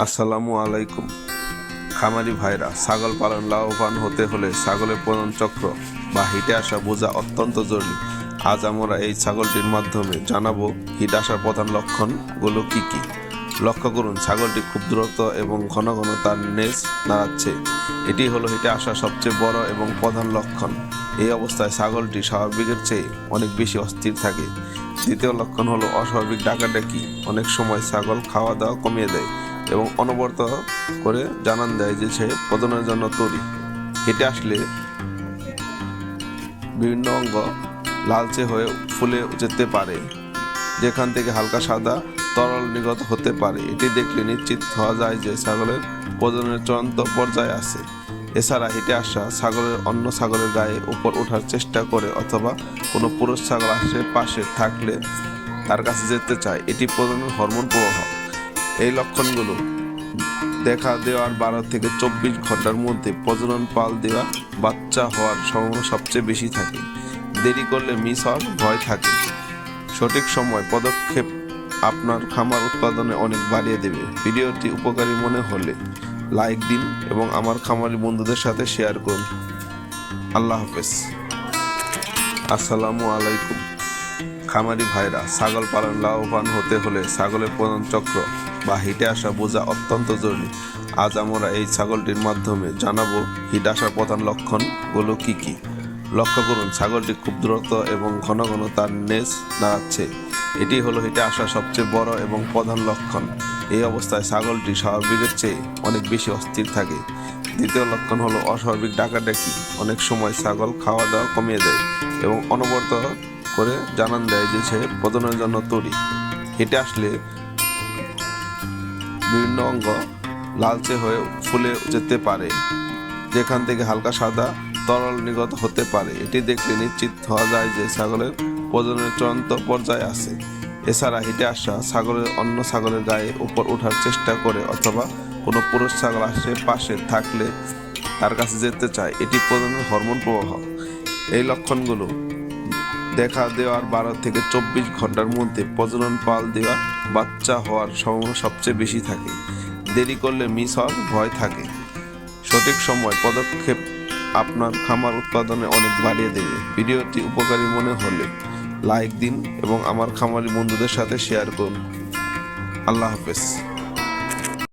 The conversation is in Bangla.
আসসালামু আলাইকুম। খামারি ভাইরা, ছাগল পালন লাভবান হতে হলে ছাগলের প্রজনন চক্র বা হিটে আসা বোঝা অত্যন্ত জরুরি। আজ আমরা এই ছাগলটির মাধ্যমে জানাবো হিট আসার প্রধান লক্ষণগুলো কি কি। লক্ষ্য করুন, ছাগলটি খুব দ্রুত এবং ঘন ঘন তার নেজ নাড়াচ্ছে। এটি হলো হিটে আসার সবচেয়ে বড় এবং প্রধান লক্ষণ। এই অবস্থায় ছাগলটি স্বাভাবিকের চেয়ে অনেক বেশি অস্থির থাকে। দ্বিতীয় লক্ষণ হলো অস্বাভাবিক ডাকাডাকি। অনেক সময় ছাগল খাওয়া দাওয়া কমিয়ে দেয় এবং অনবরত করে জানান দেয় যে সে প্রজননের জন্য তৈরি। হেঁটে আসলে বিভিন্ন অঙ্গ লালচে হয়ে ফুলে যেতে পারে, যেখান থেকে হালকা সাদা তরল নির্গত হতে পারে। এটি দেখলে নিশ্চিত হওয়া যায় যে ছাগলের প্রজননের চূড়ান্ত পর্যায়ে আছে। এছাড়া হেঁটে আসা ছাগলের অন্য ছাগলের গায়ে উপর ওঠার চেষ্টা করে অথবা কোনো পুরুষ ছাগল আশেপাশে থাকলে তার কাছে যেতে চায়, এটি প্রজনন হরমোন প্রবাহ। এই লক্ষণগুলো দেখা দেওয়ার 12 থেকে 24 ঘন্টার মধ্যে প্রজনন পাল দেওয়া বাচ্চা হওয়ার সম্ভাবনা সবচেয়ে বেশি থাকে। দেরি করলে মিস হওয়ার ভয় থাকে। সঠিক সময় পদক্ষেপ আপনার খামার উৎপাদনে অনেক বাড়িয়ে দেবে। ভিডিওটি উপকারী মনে হলে লাইক দিন এবং আমার খামারি বন্ধুদের সাথে শেয়ার করুন। আল্লাহ হাফেজ। আসসালামু আলাইকুম। খামারি ভাইরা, ছাগল পালন লাভবান হতে হলে ছাগলের প্রজনন চক্র বা হিটে আসা বোঝা অত্যন্ত জরুরি। আজ আমরা এই ছাগলটির মাধ্যমে জানাবো হিট আসার প্রধান লক্ষণগুলো কি কি। লক্ষ্য করুন, ছাগলটি খুব দ্রুত এবং ঘন ঘন তার নেজ নাড়াচ্ছে। এটি হলো হিটে আসার সবচেয়ে বড় এবং প্রধান লক্ষণ। এই অবস্থায় ছাগলটি স্বাভাবিকের চেয়ে অনেক বেশি অস্থির থাকে। দ্বিতীয় লক্ষণ হলো অস্বাভাবিক ডাকাডাকি। অনেক সময় ছাগল খাওয়া দাওয়া কমিয়ে দেয় এবং অনবরত করে জানান দেয় যে সে প্রজননের জন্য তৈরি। হেঁটে আসলে বিভিন্ন অঙ্গ লালচে হয়ে ফুলে যেতে পারে, যেখান থেকে হালকা সাদা তরল নির্গত হতে পারে। এটি দেখলে নিশ্চিত হওয়া যায় যে ছাগলের প্রজননের চূড়ান্ত পর্যায়ে আছে। এছাড়া হেঁটে আসা ছাগলের অন্য ছাগলের গায়ে উপর ওঠার চেষ্টা করে অথবা কোনো পুরুষ ছাগল আশেপাশে থাকলে তার কাছে যেতে চায়, এটি প্রজননের হরমোন প্রবাহ। এই লক্ষণগুলো দেখা দেওয়ার 12 থেকে 24 ঘন্টার মধ্যে প্রজনন পাল দেওয়া বাচ্চা হওয়ার সম্ভাবনা সবচেয়ে বেশি থাকে। দেরি করলে মিস হওয়ার ভয় থাকে। সঠিক সময় পদক্ষেপ আপনার খামার উৎপাদনে অনেক বাড়িয়ে দেবে। ভিডিওটি উপকারী মনে হলে লাইক দিন এবং আমার খামারি বন্ধুদের সাথে শেয়ার করুন। আল্লাহ হাফেজ।